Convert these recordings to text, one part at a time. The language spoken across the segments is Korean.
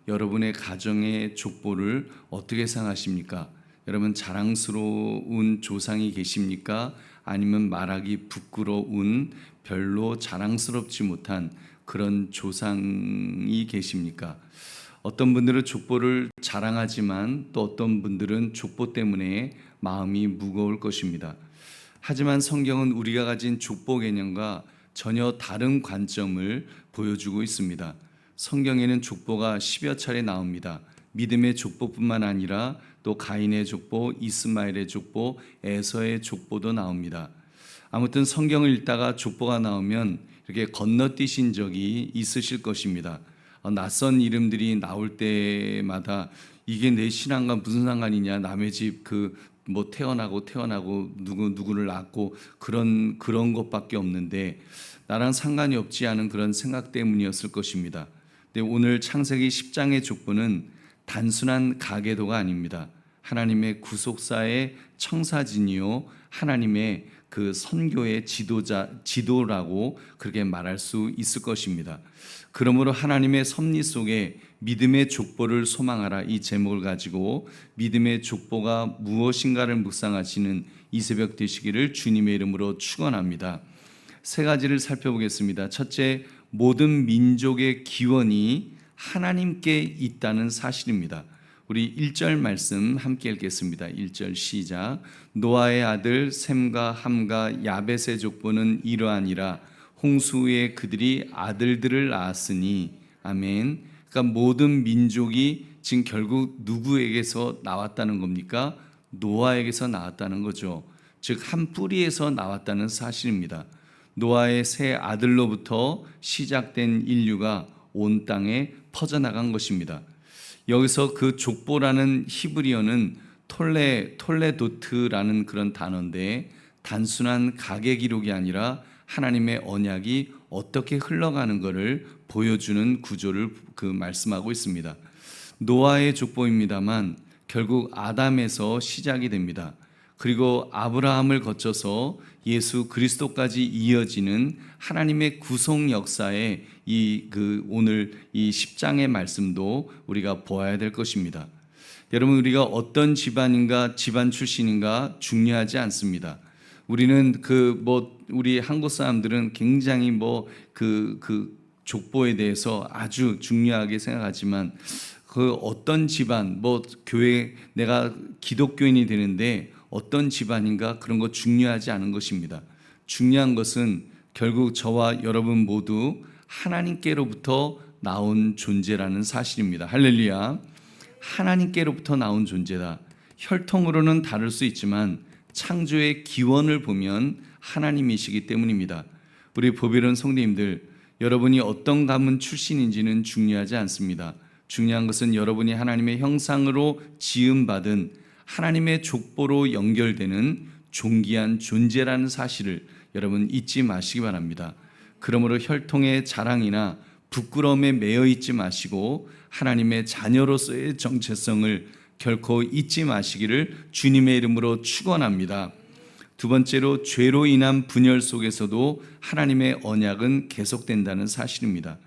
여러분의 가정의 족보를 어떻게 생각하십니까? 여러분 자랑스러운 조상이 계십니까? 아니면 말하기 부끄러운 별로 자랑스럽지 못한 그런 조상이 계십니까? 어떤 분들은 족보를 자랑하지만 또 어떤 분들은 족보 때문에 마음이 무거울 것입니다. 하지만 성경은 우리가 가진 족보 개념과 전혀 다른 관점을 보여주고 있습니다. 성경에는 족보가 10여 차례 나옵니다. 믿음의 족보뿐만 아니라 또 가인의 족보, 이스마엘의 족보, 에서의 족보도 나옵니다. 아무튼 성경을 읽다가 족보가 나오면 이렇게 건너뛰신 적이 있으실 것입니다. 낯선 이름들이 나올 때마다 이게 내 신앙과 무슨 상관이냐, 남의 집 태어나고 누구를 낳고 그런 것밖에 없는데 나랑 상관이 없지 않은 그런 생각 때문이었을 것입니다. 근데 오늘 창세기 10장의 족보는 단순한 가계도가 아닙니다. 하나님의 구속사의 청사진이요, 하나님의 그 선교의 지도라고 그렇게 말할 수 있을 것입니다. 그러므로 하나님의 섭리 속에 믿음의 족보를 소망하라, 이 제목을 가지고 믿음의 족보가 무엇인가를 묵상하시는 이 새벽 되시기를 주님의 이름으로 축원합니다. 세 가지를 살펴보겠습니다. 첫째, 모든 민족의 기원이 하나님께 있다는 사실입니다. 우리 1절 말씀 함께 읽겠습니다. 1절 시작. 노아의 아들 셈과 함과 야벳의 족보는 이러하니라. 홍수 후에 그들이 아들들을 낳았으니. 아멘. 그러니까 모든 민족이 지금 결국 누구에게서 나왔다는 겁니까? 노아에게서 나왔다는 거죠. 즉 한 뿌리에서 나왔다는 사실입니다. 노아의 세 아들로부터 시작된 인류가 온 땅에 퍼져나간 것입니다. 여기서 그 족보라는 히브리어는 톨레도트라는 그런 단어인데 단순한 가계 기록이 아니라 하나님의 언약이 어떻게 흘러가는 것을 보여주는 구조를 말씀하고 있습니다. 노아의 족보입니다만 결국 아담에서 시작이 됩니다. 그리고 아브라함을 거쳐서 예수 그리스도까지 이어지는 하나님의 구속 역사의 오늘 이 10장의 말씀도 우리가 보아야 될 것입니다. 여러분, 우리가 어떤 집안인가, 집안 출신인가 중요하지 않습니다. 우리는 우리 한국 사람들은 굉장히 족보에 대해서 아주 중요하게 생각하지만 어떤 집안, 교회, 내가 기독교인이 되는데 어떤 집안인가 그런 거 중요하지 않은 것입니다. 중요한 것은 결국 저와 여러분 모두 하나님께로부터 나온 존재라는 사실입니다. 할렐루야. 하나님께로부터 나온 존재다. 혈통으로는 다를 수 있지만 창조의 기원을 보면 하나님이시기 때문입니다. 우리 보배로운 성도님들, 여러분이 어떤 가문 출신인지는 중요하지 않습니다. 중요한 것은 여러분이 하나님의 형상으로 지음받은 하나님의 족보로 연결되는 존귀한 존재라는 사실을 여러분 잊지 마시기 바랍니다. 그러므로 혈통의 자랑이나 부끄러움에 매여 있지 마시고 하나님의 자녀로서의 정체성을 결코 잊지 마시기를 주님의 이름으로 축원합니다. 두 번째로, 죄로 인한 분열 속에서도 하나님의 언약은 계속된다는 사실입니다.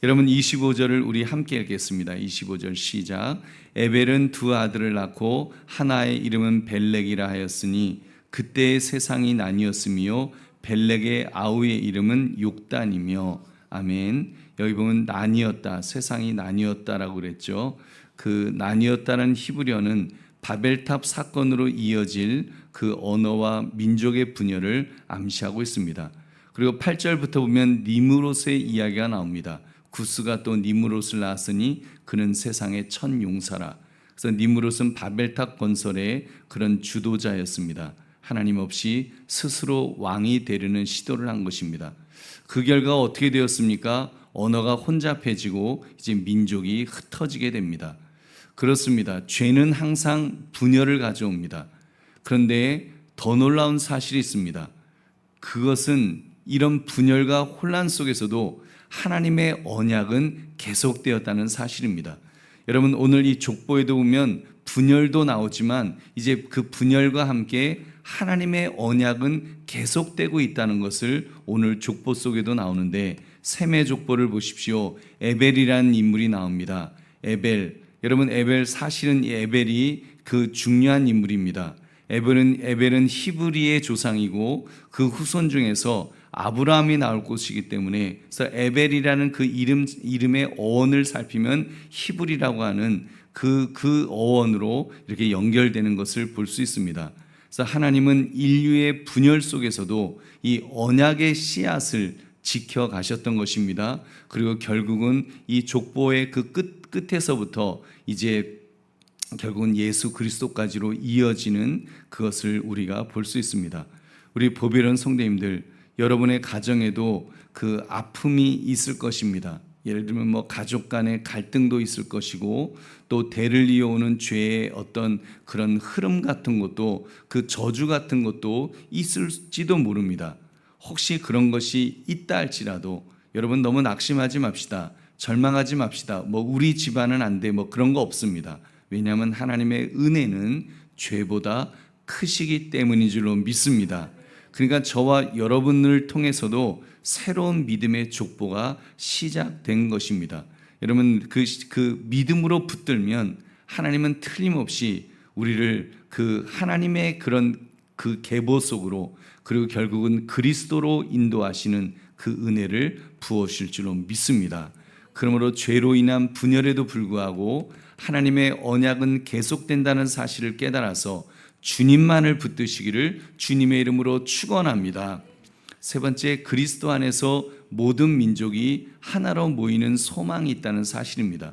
여러분 25절을 우리 함께 읽겠습니다. 25절 시작. 에벨은 두 아들을 낳고 하나의 이름은 벨렉이라 하였으니 그때의 세상이 나뉘었으며 벨렉의 아우의 이름은 욕단이며. 아멘. 여기 보면 나뉘었다, 세상이 나뉘었다라고 그랬죠. 그 나뉘었다는 히브리어는 바벨탑 사건으로 이어질 그 언어와 민족의 분열을 암시하고 있습니다. 그리고 8절부터 보면 니므롯의 이야기가 나옵니다. 구스가 또 니므롯을 낳았으니 그는 세상의 첫 용사라. 그래서 니므롯은 바벨탑 건설의 그런 주도자였습니다. 하나님 없이 스스로 왕이 되려는 시도를 한 것입니다. 그 결과 어떻게 되었습니까? 언어가 혼잡해지고 이제 민족이 흩어지게 됩니다. 그렇습니다. 죄는 항상 분열을 가져옵니다. 그런데 더 놀라운 사실이 있습니다. 그것은 이런 분열과 혼란 속에서도 하나님의 언약은 계속되었다는 사실입니다. 여러분, 오늘 이 족보에도 보면 분열도 나오지만 이제 그 분열과 함께 하나님의 언약은 계속되고 있다는 것을 오늘 족보 속에도 나오는데 셈의 족보를 보십시오. 에벨이라는 인물이 나옵니다. 에벨, 여러분 에벨, 사실은 이 에벨이 그 중요한 인물입니다. 에벨은 히브리의 조상이고 그 후손 중에서 아브라함이 나올 것이기 때문에, 그래서 에벨이라는 그 이름의 어원을 살피면 히브리라고 하는 그 어원으로 이렇게 연결되는 것을 볼 수 있습니다. 그래서 하나님은 인류의 분열 속에서도 이 언약의 씨앗을 지켜가셨던 것입니다. 그리고 결국은 이 족보의 그 끝에서부터 이제 결국은 예수 그리스도까지로 이어지는 그것을 우리가 볼 수 있습니다. 우리 보배로운 성도님들, 여러분의 가정에도 그 아픔이 있을 것입니다. 예를 들면 뭐 가족 간의 갈등도 있을 것이고, 또 대를 이어오는 죄의 어떤 그런 흐름 같은 것도, 그 저주 같은 것도 있을지도 모릅니다. 혹시 그런 것이 있다 할지라도 여러분 너무 낙심하지 맙시다. 절망하지 맙시다. 뭐 우리 집안은 안 돼, 뭐 그런 거 없습니다. 왜냐하면 하나님의 은혜는 죄보다 크시기 때문인 줄로 믿습니다. 그러니까 저와 여러분을 통해서도 새로운 믿음의 족보가 시작된 것입니다. 여러분 그 믿음으로 붙들면 하나님은 틀림없이 우리를 그 하나님의 그런 그 계보 속으로, 그리고 결국은 그리스도로 인도하시는 그 은혜를 부어주실 줄로 믿습니다. 그러므로 죄로 인한 분열에도 불구하고 하나님의 언약은 계속된다는 사실을 깨달아서 주님만을 붙드시기를 주님의 이름으로 축원합니다. 세 번째, 그리스도 안에서 모든 민족이 하나로 모이는 소망이 있다는 사실입니다.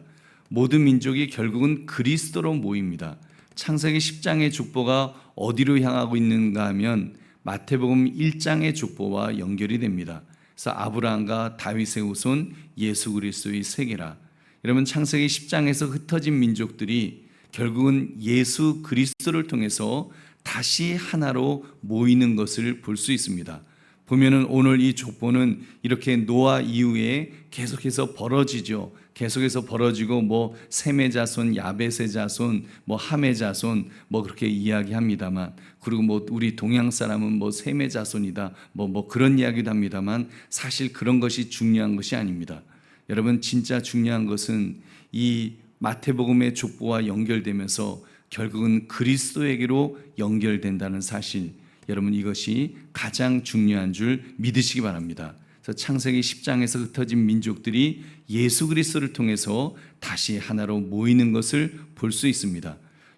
모든 민족이 결국은 그리스도로 모입니다. 창세기 10장의 족보가 어디로 향하고 있는가 하면 마태복음 1장의 족보와 연결이 됩니다. 그래서 아브라함과 다윗의 후손 예수 그리스도의 세계라. 여러분, 창세기 10장에서 흩어진 민족들이 결국은 예수 그리스도를 통해서 다시 하나로 모이는 것을 볼 수 있습니다. 보면은 오늘 이 족보는 이렇게 노아 이후에 계속해서 벌어지죠. 계속해서 벌어지고 뭐 셈의 자손, 야벳의 자손, 뭐 함의 자손, 뭐 그렇게 이야기합니다만, 그리고 뭐 우리 동양 사람은 뭐 셈의 자손이다, 뭐 그런 이야기도 합니다만, 사실 그런 것이 중요한 것이 아닙니다. 여러분, 진짜 중요한 것은 이 마태복음의 족보와 연결되면서 결국은 그리스도에게로 연결된다는 사실, 여러분 이것이 가장 중요한 줄 믿으시기 바랍니다. 그래서 창세기 10장에서 흩어진 민족들이 예수 그리스도를 통해서 다시 하나로 모이는 것을 볼 수 있습니다.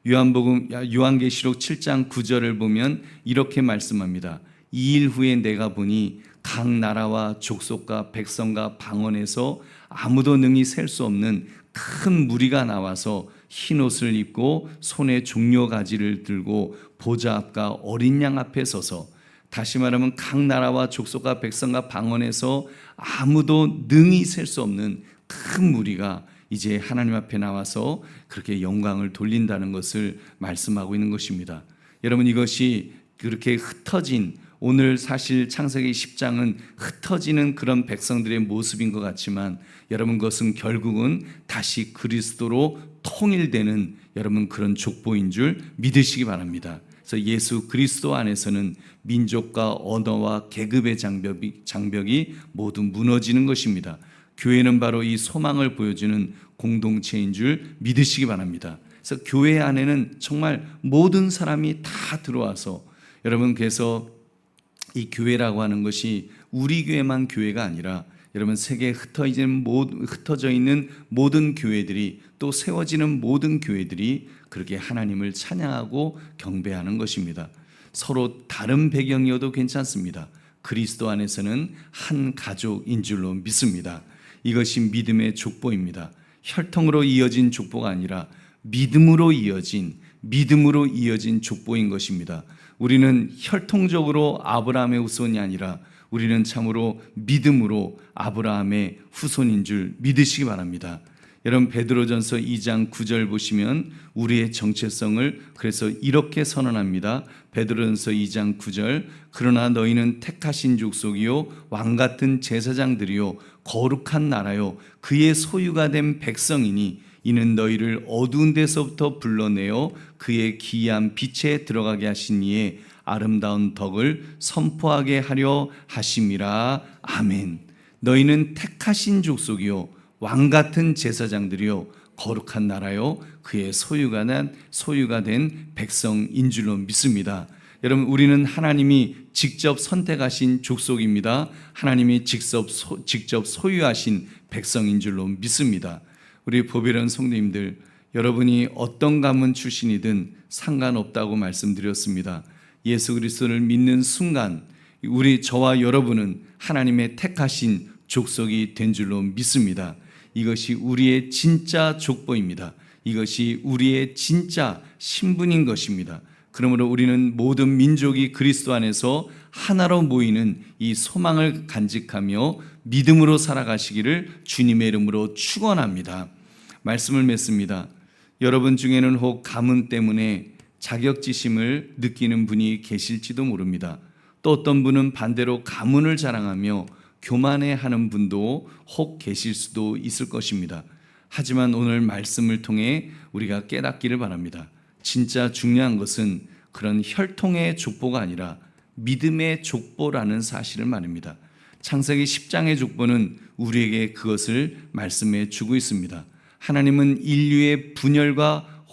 요한계시록 7장 9절을 보면 이렇게 말씀합니다. 2일 후에 내가 보니 각 나라와 족속과 백성과 방언에서 아무도 능히 셀 수 없는 큰 무리가 나와서 흰 옷을 입고 손에 종려가지를 들고 보좌 앞과 어린 양 앞에 서서, 다시 말하면 각 나라와 족속과 백성과 방언에서 아무도 능히 셀 수 없는 큰 무리가 이제 하나님 앞에 나와서 그렇게 영광을 돌린다는 것을 말씀하고 있는 것입니다. 여러분, 이것이 그렇게 흩어진, 오늘 사실 창세기 10장은 흩어지는 그런 백성들의 모습인 것 같지만, 여러분 그것은 결국은 다시 그리스도로 통일되는 여러분 그런 족보인 줄 믿으시기 바랍니다. 그래서 예수 그리스도 안에서는 민족과 언어와 계급의 장벽이 모두 무너지는 것입니다. 교회는 바로 이 소망을 보여주는 공동체인 줄 믿으시기 바랍니다. 그래서 교회 안에는 정말 모든 사람이 다 들어와서, 여러분 그래서 이 교회라고 하는 것이 우리 교회만 교회가 아니라 여러분 세계에 흩어져 있는 모든 교회들이, 또 세워지는 모든 교회들이 그렇게 하나님을 찬양하고 경배하는 것입니다. 서로 다른 배경이어도 괜찮습니다. 그리스도 안에서는 한 가족인 줄로 믿습니다. 이것이 믿음의 족보입니다. 혈통으로 이어진 족보가 아니라 믿음으로 이어진 족보인 것입니다. 우리는 혈통적으로 아브라함의 후손이 아니라 우리는 참으로 믿음으로 아브라함의 후손인 줄 믿으시기 바랍니다. 여러분, 베드로전서 2장 9절 보시면 우리의 정체성을 그래서 이렇게 선언합니다. 베드로전서 2장 9절, 그러나 너희는 택하신 족속이요 왕같은 제사장들이요 거룩한 나라요 그의 소유가 된 백성이니 이는 너희를 어두운 데서부터 불러내어 그의 기이한 빛에 들어가게 하신 이의 아름다운 덕을 선포하게 하려 하심이라. 아멘. 너희는 택하신 족속이요 왕 같은 제사장들이요 거룩한 나라요 그의 소유가 된 백성인 줄로 믿습니다. 여러분, 우리는 하나님이 직접 선택하신 족속입니다. 하나님이 직접 소유하신 백성인 줄로 믿습니다. 우리 보배로운 성도님들, 여러분이 어떤 가문 출신이든 상관없다고 말씀드렸습니다. 예수 그리스도를 믿는 순간 저와 여러분은 하나님의 택하신 족속이 된 줄로 믿습니다. 이것이 우리의 진짜 족보입니다. 이것이 우리의 진짜 신분인 것입니다. 그러므로 우리는 모든 민족이 그리스도 안에서 하나로 모이는 이 소망을 간직하며 믿음으로 살아가시기를 주님의 이름으로 축원합니다. 말씀을 맺습니다. 여러분 중에는 혹 가문 때문에 자격지심을 느끼는 분이 계실지도 모릅니다. 또 어떤 분은 반대로 가문을 자랑하며 교만해하는 분도 혹 계실 수도 있을 것입니다. 하지만 오늘 말씀을 통해 우리가 깨닫기를 바랍니다. 진짜 중요한 것은 그런 혈통의 족보가 아니라 믿음의 족보라는 사실을 말합니다. 창세기 10장의 족보는 우리에게 그것을 말씀해 주고 있습니다. 하나님은 인류의 분열과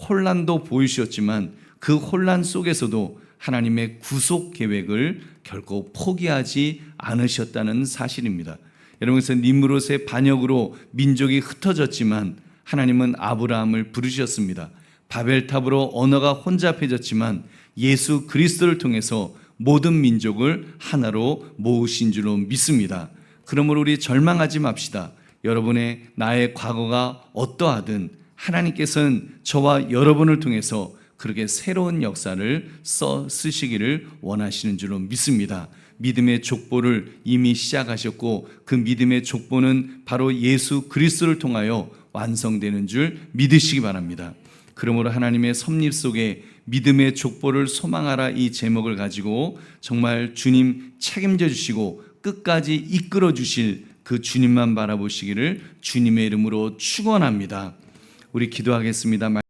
혼란도 보이셨지만 그 혼란 속에서도 하나님의 구속 계획을 결코 포기하지 않으셨다는 사실입니다. 여러분, 그래서 니므롯의 반역으로 민족이 흩어졌지만 하나님은 아브라함을 부르셨습니다. 바벨탑으로 언어가 혼잡해졌지만 예수 그리스도를 통해서 모든 민족을 하나로 모으신 줄로 믿습니다. 그러므로 우리 절망하지 맙시다. 여러분의 나의 과거가 어떠하든 하나님께서는 저와 여러분을 통해서 그렇게 새로운 역사를 쓰시기를 원하시는 줄로 믿습니다. 믿음의 족보를 이미 시작하셨고 그 믿음의 족보는 바로 예수 그리스도를 통하여 완성되는 줄 믿으시기 바랍니다. 그러므로 하나님의 섭립 속에 믿음의 족보를 소망하라 이 제목을 가지고 정말 주님 책임져 주시고 끝까지 이끌어 주실 그 주님만 바라보시기를 주님의 이름으로 축원합니다. 우리 기도하겠습니다.